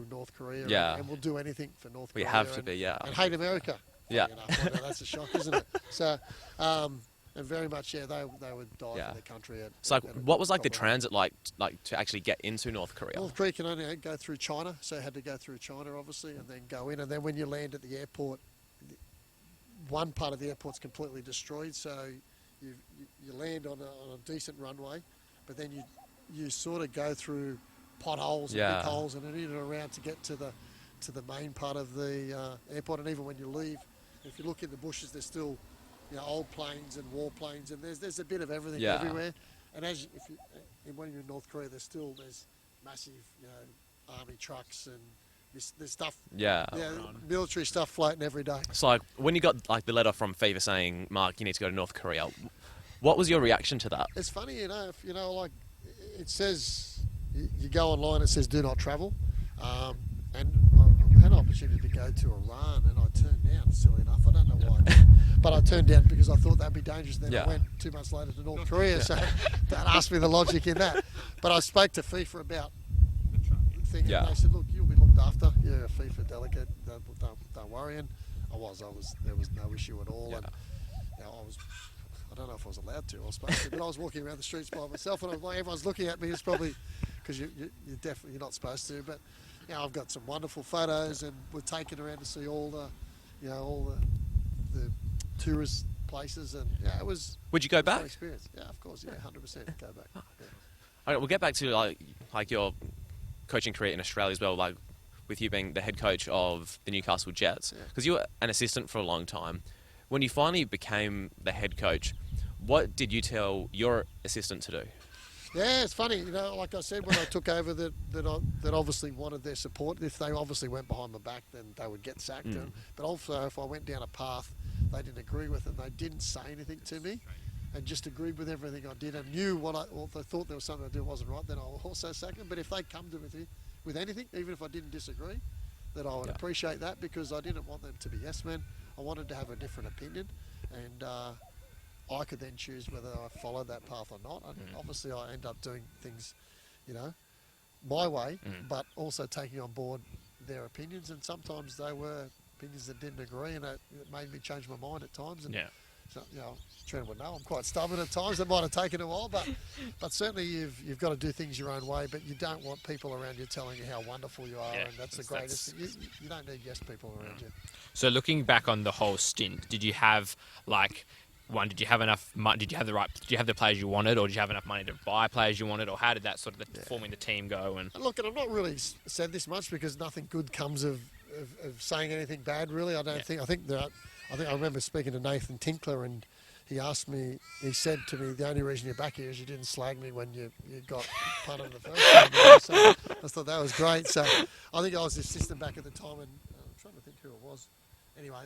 S4: North Korea, and will do anything for North Korea.
S3: We have to be,
S4: and hate America.
S3: Yeah.
S4: That's a shock, isn't it? So, and very much, they would die for their country.
S3: So, what was like the transit like to actually get into North Korea?
S4: North Korea can only go through China, so you had to go through China, obviously, and then go in. And then when you land at the airport, one part of the airport's completely destroyed, so you land on a decent runway, but then you sort of go through potholes and big holes and in and around to get to the main part of the airport. And even when you leave, if you look in the bushes, there's still old planes and warplanes, and there's a bit of everything everywhere. And when you're in North Korea, there's massive army trucks and there's stuff, military stuff floating every day.
S3: So like when you got like the letter from FIFA saying, Mark, you need to go to North Korea, what was your reaction to that?
S4: It's funny, like it says, you go online, it says do not travel. and I had an opportunity to go to Iran, and I turned down, silly enough. I don't know why I did. But I turned down because I thought that'd be dangerous. Then I went 2 months later to North Korea, so don't ask me the logic in that. But I spoke to FIFA about thinking, they said, look, you'll be looked after. You're a FIFA delegate, don't worry. And there was no issue at all. And I don't know if I was allowed to or supposed to, but I was walking around the streets by myself, and everyone's looking at me. It's probably because you're definitely not supposed to. But I've got some wonderful photos, and we're taken around to see all the tourist places, and it was.
S3: Would you go back?
S4: Experience. Yeah, of course. Yeah, 100% go back. Yeah.
S3: All right, we'll get back to like your coaching career in Australia as well, like with you being the head coach of the Newcastle Jets, because you were an assistant for a long time. When you finally became the head coach, what did you tell your assistant to do?
S4: Yeah, it's funny. Like I said, when I took over, that obviously wanted their support. If they obviously went behind my back, then they would get sacked. But also, if I went down a path they didn't agree with, and they didn't say anything to me, and just agreed with everything I did, and knew they thought there was something I did wasn't right, then I'll also sack them. But if they come to me with anything, even if I didn't disagree, that I would appreciate that, because I didn't want them to be yes men. I wanted to have a different opinion, and I could then choose whether I followed that path or not. And obviously I end up doing things, my way, but also taking on board their opinions. And sometimes they were opinions that didn't agree, and it made me change my mind at times. And so, Trent would know I'm quite stubborn at times. It might have taken a while, but certainly you've got to do things your own way. But you don't want people around you telling you how wonderful you are, and that's the greatest. You don't need yes people around you.
S2: So looking back on the whole stint, did you have did you have enough money? Did you have the players you wanted, or did you have enough money to buy players you wanted, or how did that sort of forming the team go? And
S4: look, and I've not really said this much because nothing good comes of saying anything bad. Really, I don't think. I think I remember speaking to Nathan Tinkler, and he said to me, the only reason you're back here is you didn't slag me when you got punted in the first game. So I thought that was great. So I think I was the assistant back at the time, and I'm trying to think who it was. Anyway,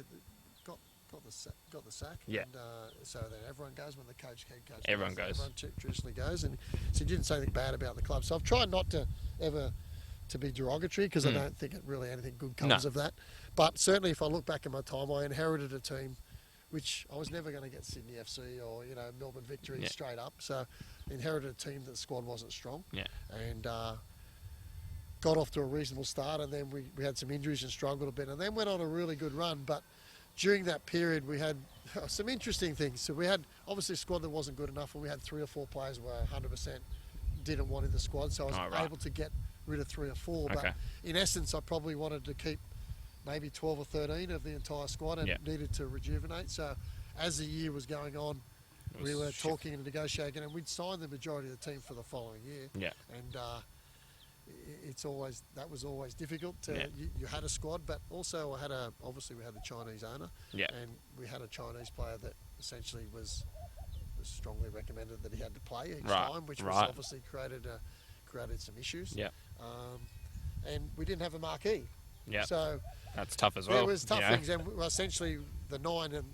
S4: got the sack. Yeah. And so then everyone goes when the head coach.
S2: Everyone goes.
S4: Everyone traditionally goes, and so he didn't say anything bad about the club. So I've tried not to ever to be derogatory, because I don't think really anything good comes of that. But certainly, if I look back at my time, I inherited a team which I was never going to get Sydney FC or Melbourne Victory straight up. So inherited a team that the squad wasn't strong. Yeah. And got off to a reasonable start, and then we had some injuries and struggled a bit, and then went on a really good run. But during that period, we had some interesting things. So we had obviously a squad that wasn't good enough, and we had 3 or 4 players who were 100% didn't want in the squad. So I was able to get rid of 3 or 4. Okay. But in essence, I probably wanted to keep maybe 12 or 13 of the entire squad, and needed to rejuvenate. So as the year was going on, we were talking and negotiating, and we'd signed the majority of the team for the following year. Yeah. And that was always difficult. You had a squad, but also obviously we had the Chinese owner, and we had a Chinese player that essentially was strongly recommended that he had to play each time, which was obviously created some issues. Yeah. And we didn't have a marquee. Yeah. So
S2: that's tough as well.
S4: It was tough things, and essentially the 9 and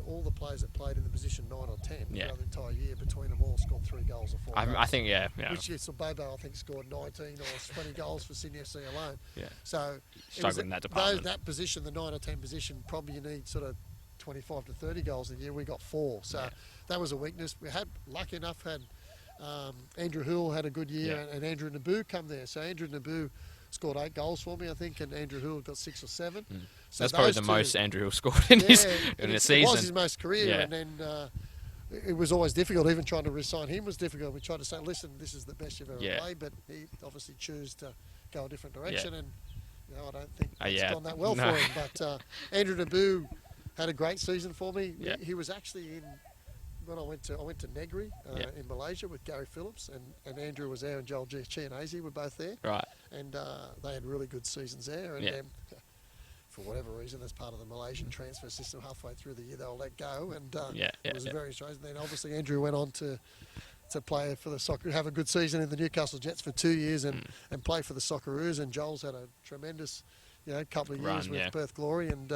S4: all the players that played in the position 9 or 10 throughout the entire year, between them all scored 3 goals or 4 goals.
S2: I think,
S4: Which is, Bobo, I think, scored 19 or 20 goals for Sydney FC alone. Yeah. So
S2: struggled in that department.
S4: That position, the 9 or 10 position, probably you need sort of 25 to 30 goals a year. We got 4. So that was a weakness. We had, lucky enough, Andrew Hoole had a good year, and Andrew Naboo come there. So Andrew Naboo scored 8 goals for me, I think, and Andrew Hoole got 6 or 7. So
S2: that's probably the most Andrew Hoole scored in a season.
S4: It was his most career, and then it was always difficult. Even trying to re-sign him was difficult. We tried to say, listen, this is the best you've ever played, but he obviously chose to go a different direction, and I don't think it's gone that well for him. But Andrew Naboo had a great season for me. He was actually in... When I went to Negri in Malaysia with Gary Phillips, and Andrew was there, and Joel Chianese were both there. Right. And they had really good seasons there. And then, for whatever reason, as part of the Malaysian transfer system, halfway through the year they were let go, and it was very strange. And then obviously Andrew went on to play for the Sokkah, have a good season in the Newcastle Jets for 2 years, and play for the Socceroos. And Joel's had a tremendous couple of years with Perth Glory, and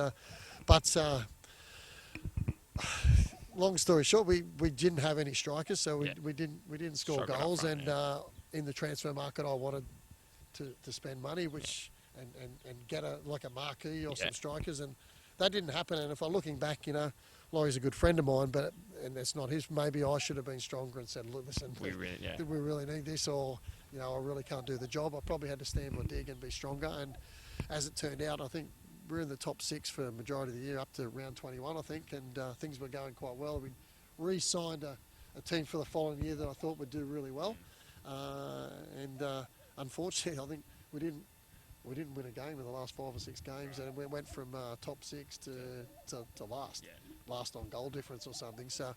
S4: long story short, we didn't have any strikers, so we didn't score goals. And in the transfer market, I wanted to spend money, which and get a marquee or some strikers, and that didn't happen. And if I'm looking back, Laurie's a good friend of mine, and it's not his. Maybe I should have been stronger and said, look, listen,
S2: We
S4: really need this, or I really can't do the job. I probably had to stand my dig and be stronger. And as it turned out, I think we're in the top 6 for a majority of the year, up to round 21, I think, and things were going quite well. We re-signed a team for the following year that I thought would do really well, and unfortunately, I think we didn't win a game in the last 5 or 6 games, and we went from top 6 to last on goal difference or something. So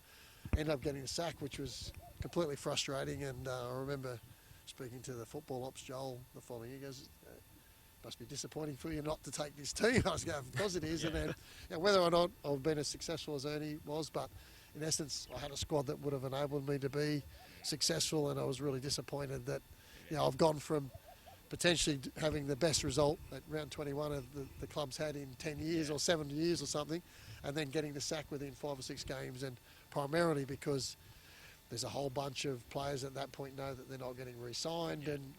S4: ended up getting a sack, which was completely frustrating. And I remember speaking to the football ops Joel the following year. He goes, must be disappointing for you not to take this team. I was going, of course it is. And then whether or not I've been as successful as Ernie was, but in essence, I had a squad that would have enabled me to be successful, and I was really disappointed that I've gone from potentially having the best result at round 21 of the club's had in 10 years or 7 years or something, and then getting the sack within 5 or 6 games, and primarily because there's a whole bunch of players at that point know that they're not getting re-signed, and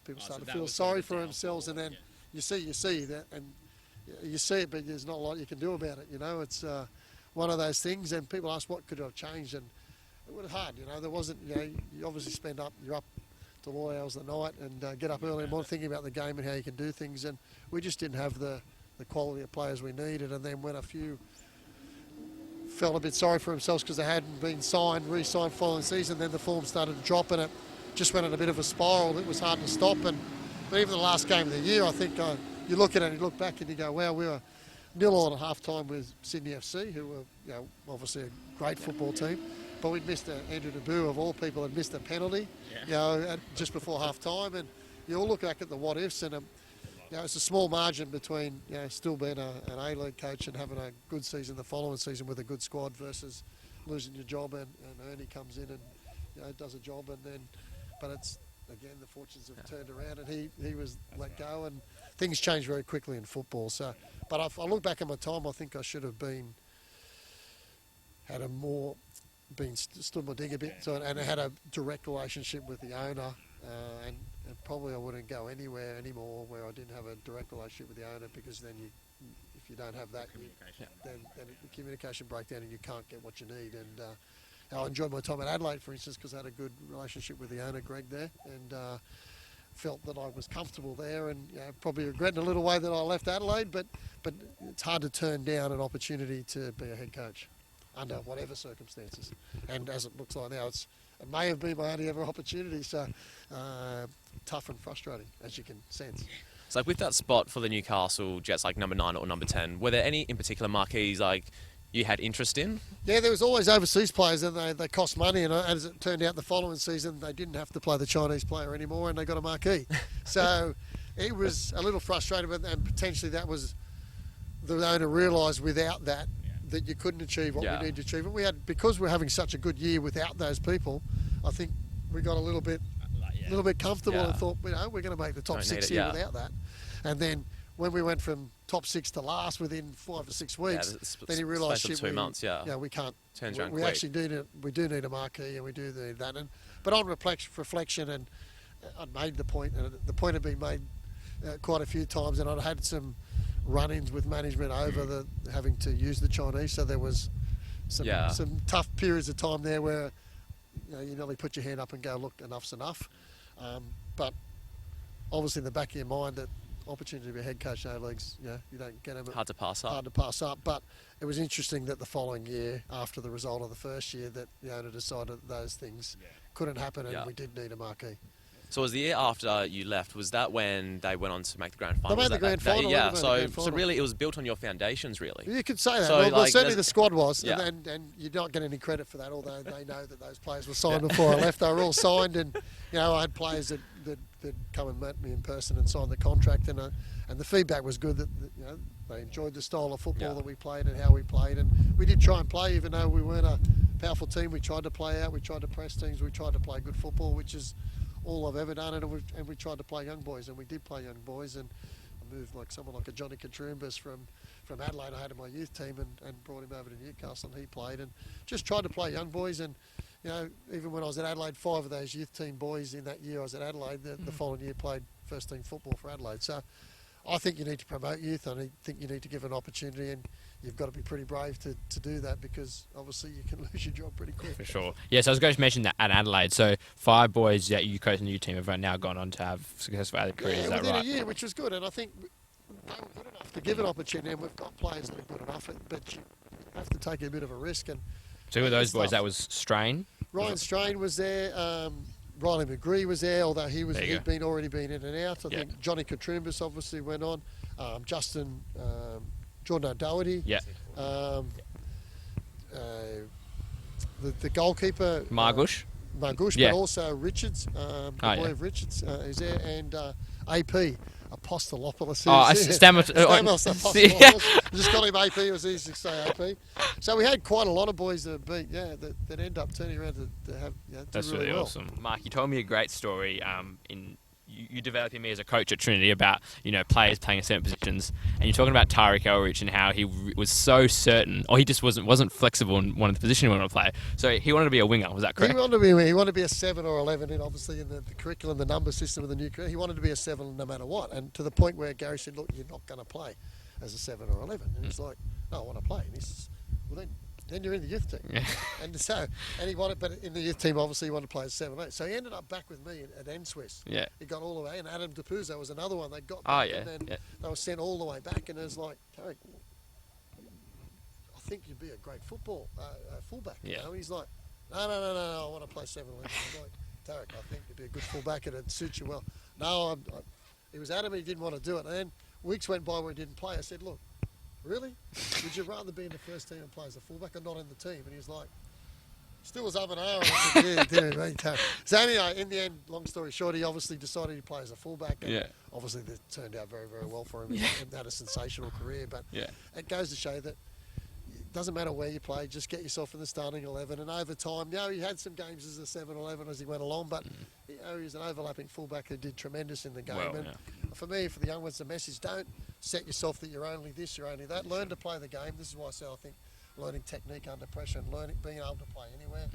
S4: people start to feel sorry for themselves, and then you see that, and you see it, but there's not a lot you can do about it. It's one of those things, and people ask what could have changed, and it was hard. There wasn't. You obviously you're up to all hours of the night, and get up early in the morning thinking about the game and how you can do things, and we just didn't have the quality of players we needed. And then when a few felt a bit sorry for themselves because they hadn't been re-signed following season, then the form started to drop, and it just went in a bit of a spiral. It was hard to stop. But even the last game of the year, I think you look at it and you look back and you go, wow, we were 0-0 at half time with Sydney FC, who were obviously a great football team, but we'd missed Andrew Naboo, of all people, had missed a penalty just before half time. And you all look back at the what ifs, and it's a small margin between still being an A-League coach and having a good season the following season with a good squad versus losing your job, and Ernie comes in and does a job, and then but it's again the fortunes have turned around, and he was let go, and things change very quickly in football. So, but if I look back at my time, I think I should have stood my dig a bit, and had a direct relationship with the owner, and probably I wouldn't go anywhere anymore where I didn't have a direct relationship with the owner, because then if you don't have that, then the communication breakdown and you can't get what you need. And I enjoyed my time at Adelaide, for instance, because I had a good relationship with the owner, Greg, there, and felt that I was comfortable there, and probably regretting a little way that I left Adelaide, but it's hard to turn down an opportunity to be a head coach under whatever circumstances. And as it looks like now, it may have been my only ever opportunity, so tough and frustrating, as you can sense.
S3: So with that spot for the Newcastle Jets, like number 9 or number 10, were there any in particular marquees you had interest in?
S4: Yeah, there was always overseas players, and they cost money, and as it turned out the following season, they didn't have to play the Chinese player anymore, and they got a marquee. So it was a little frustrating, and potentially that was the owner realised without that you couldn't achieve what we needed to achieve. And because we're having such a good year without those people, I think we got a little bit comfortable and thought, we're going to make the top 6 here without that. And then when we went from top 6 to last within 5 or 6 weeks, then he realised,
S3: we
S4: can't.
S3: Turns around
S4: we
S3: quick.
S4: Actually do need a marquee, and we do need that. But on reflection, and I'd made the point, and the point had been made quite a few times, and I'd had some run-ins with management over having to use the Chinese, so there was some tough periods of time there where you nearly put your hand up and go, look, enough's enough. But obviously in the back of your mind, that opportunity to be a head coach in A-Leagues, you don't get them.
S3: Hard to pass up.
S4: Hard to pass up. But it was interesting that the following year, after the result of the first year, that the owner decided that those things couldn't happen, and we did need a marquee.
S3: So was the year after you left, was that when they went on to make the grand final?
S4: They made the grand final.
S3: So really it was built on your foundations, really.
S4: You could say that.
S3: So,
S4: well, certainly the squad was,
S3: Yeah.
S4: and you don't get any credit for that, although they know that those players were signed before I left. They were all signed, and I had players that come and met me in person and signed the contract, and the feedback was good that they enjoyed the style of football that we played and how we played, and we did try and play, even though we weren't a powerful team. We tried to play out, we tried to press teams, we tried to play good football, which is all I've ever done, and we tried to play young boys, and we did play young boys, and I moved someone like a Johnny Katrumbas from Adelaide. I had in my youth team and brought him over to Newcastle, and he played, and just tried to play young boys. And even when I was at Adelaide, 5 of those youth team boys in that year I was at Adelaide, the following year played first team football for Adelaide. So I think you need to promote youth. I think you need to give an opportunity, and you've got to be pretty brave to do that, because obviously you can lose your job pretty quick.
S2: For sure. Yes, I was going to mention that at Adelaide. So 5 boys that you coach in the new team have now gone on to have successful Adelaide careers.
S4: Yeah,
S2: Is that
S4: within
S2: right?
S4: a year, which was good, and I think they were good enough to give an opportunity, and we've got players that are good enough, but you have to take a bit of a risk. And
S2: So who were those
S4: it's
S2: boys?
S4: tough.
S2: That was Strain.
S4: Ryan Strain was there. Riley McGree was there, although
S2: There you
S4: he'd
S2: go.
S4: already been in and out. I
S2: Yeah.
S4: think Johnny Katrumbis obviously went on. Jordan O'Doherty.
S2: Yeah.
S4: The goalkeeper.
S2: Margush.
S4: Margush,
S2: Yeah.
S4: but also Richards, the
S2: Oh,
S4: boy
S2: yeah.
S4: of Richards is there, and AP. Apostolopoulos.
S2: Stamos.
S4: Stamos Apostolopoulos. I just call him AP. It was easy to say AP. So we had quite a lot of boys that beat, that end up turning around to have, do
S2: That's
S4: really
S2: really
S4: well.
S2: awesome. Mark, you told me a great story in you developing me as a coach at Trinity about, players playing in certain positions, and you're talking about Tariq Elrich and how he was so certain, or he just wasn't flexible in one of the positions he wanted to play. So he wanted to be a winger, was that correct?
S4: He wanted to be a 7 or 11, and obviously in the curriculum, the number system of the new curriculum, he wanted to be a 7 no matter what. And to the point where Gary said, look, you're not going to play as a 7 or 11. And he's like, no, I want to play. And he says, well, then you're in the youth team.
S2: Yeah.
S4: And he wanted, but in the youth team, obviously, he wanted to play as 7 8. So he ended up back with me at N-Swiss.
S2: Yeah.
S4: He got all the way, and Adam DePuzzo was another one. They got
S2: Oh,
S4: back,
S2: yeah,
S4: and then
S2: yeah.
S4: they were sent all the way back, and it was like, Tarek, I think you'd be a great fullback.
S2: Yeah.
S4: And he's like, no, I want to play 7 11. I'm like, Tarek, I think you'd be a good fullback, and it'd suit you well. No, he was adamant he didn't want to do it. And then weeks went by where he didn't play. I said, look, really? Would you rather be in the first team and play as a fullback or not in the team? And he's like, still was up and I said, yeah, Tarek. So anyway, in the end, long story short, he obviously decided he'd play as a fullback. And
S2: Yeah.
S4: obviously that turned out very, very well for him. He had a sensational career. But
S2: Yeah.
S4: it goes to show that it doesn't matter where you play, just get yourself in the starting 11. And over time, he had some games as a 7-11 as he went along, but he was an overlapping fullback who did tremendous in the game.
S2: Well,
S4: and
S2: yeah.
S4: for me, for the young ones, the message, don't set yourself that you're only this, you're only that. Learn to play the game. This is why I say I think learning technique under pressure and being able to play anywhere.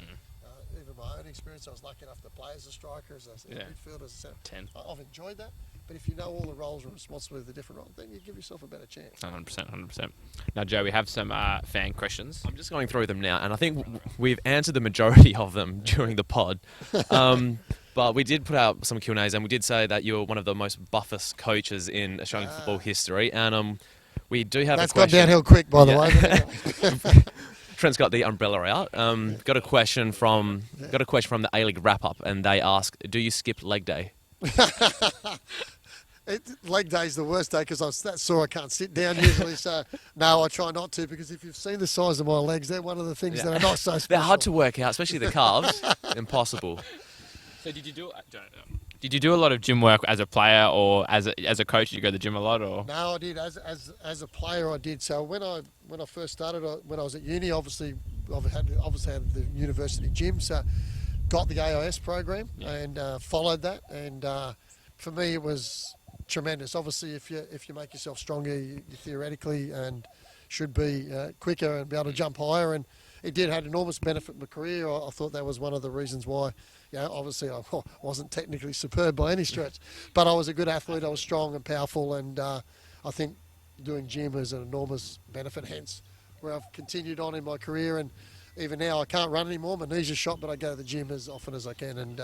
S4: Even my own experience, I was lucky enough to play as a striker, as a midfielder, as a centre.
S2: 10.
S4: I've enjoyed that. But if you know all the roles and responsibility of the different roles, then you give yourself a better chance.
S2: 100%. Now, Joe, we have some fan questions.
S3: I'm just going through them now, and I think we've answered the majority of them during the pod. But we did put out some Q&As, and we did say that you're one of the most buffest coaches in Australian football history. And we do have
S4: That's
S3: a question.
S4: gone downhill quick, by the way. But anyway.
S3: Trent's got the umbrella out. Got a question from the A-League wrap-up, and they ask, do you skip leg day?
S4: Leg day's the worst day because I'm that sore I can't sit down usually. So no, I try not to, because if you've seen the size of my legs, they're one of the things that are not so special.
S3: They're hard to work out, especially the calves. Impossible.
S2: So did you do? Did you do a lot of gym work as a player or as a coach? Did you go to the gym a lot, or?
S4: No, I did as a player. I did. So when I first started, when I was at uni, obviously had the university gym. So got the AIS program and followed that. And for me, it was tremendous. Obviously, if you make yourself stronger, you theoretically and should be quicker and be able to jump higher. And it did had enormous benefit in my career. I thought that was one of the reasons why. Obviously I wasn't technically superb by any stretch, but I was a good athlete. I was strong and powerful, and I think doing gym is an enormous benefit. Hence, where I've continued on in my career, and even now I can't run anymore. My knees are shot, but I go to the gym as often as I can and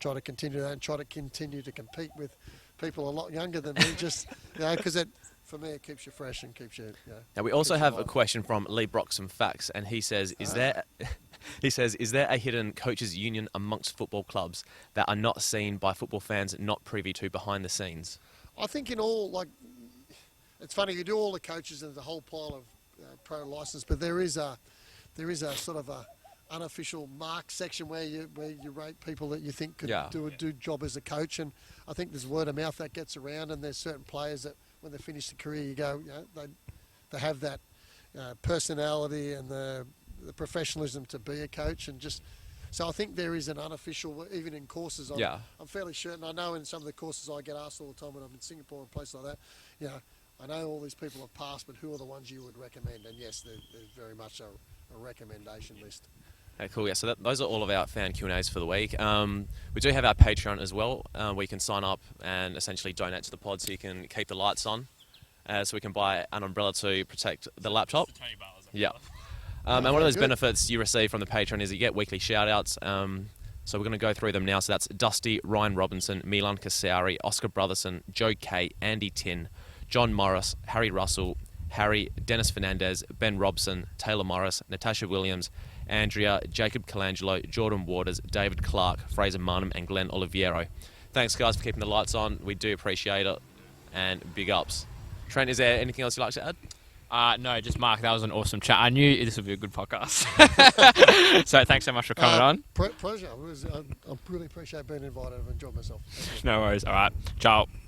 S4: try to continue that and try to continue to compete with people a lot younger than me. Just because for me, it keeps you fresh and keeps you.
S3: Now we also
S4: keeps you
S3: have a
S4: alive.
S3: question from Lee Brock, some facts, and he says, is there a hidden coaches union amongst football clubs that are not seen by football fans, not privy to behind the scenes?
S4: I think in all, it's funny, you do all the coaches and the whole pile of pro license, but there is a sort of a unofficial mark section where you rate people that you think could do a job as a coach, and I think there's word of mouth that gets around, and there's certain players that when they finish the career, you go, they have that personality and the professionalism to be a coach, and just so I think there is an unofficial, even in courses. I'm fairly certain. I know in some of the courses I get asked all the time when I'm in Singapore and places like that. I know all these people have passed, but who are the ones you would recommend? And yes, there's very much a recommendation list.
S3: Okay, cool. Yeah, so those are all of our fan Q&As for the week. We do have our Patreon as well, where you can sign up and essentially donate to the pod so you can keep the lights on, so we can buy an umbrella to protect the laptop. Yeah. And one of those benefits you receive from the Patreon is you get weekly shout-outs. So we're going to go through them now. So that's Dusty, Ryan Robinson, Milan Kasauri, Oscar Brotherson, Joe Kay, Andy Tin, John Morris, Harry Russell, Harry, Dennis Fernandez, Ben Robson, Taylor Morris, Natasha Williams, Andrea, Jacob Colangelo, Jordan Waters, David Clark, Fraser Marnham, and Glenn Oliviero. Thanks, guys, for keeping the lights on. We do appreciate it. And big ups. Trent, is there anything else you'd like to add?
S2: No, just Mark, that was an awesome chat. I knew this would be a good podcast. So thanks so much for coming on.
S4: Pleasure. I really appreciate being invited. I've enjoyed myself.
S2: No worries. All right. Ciao.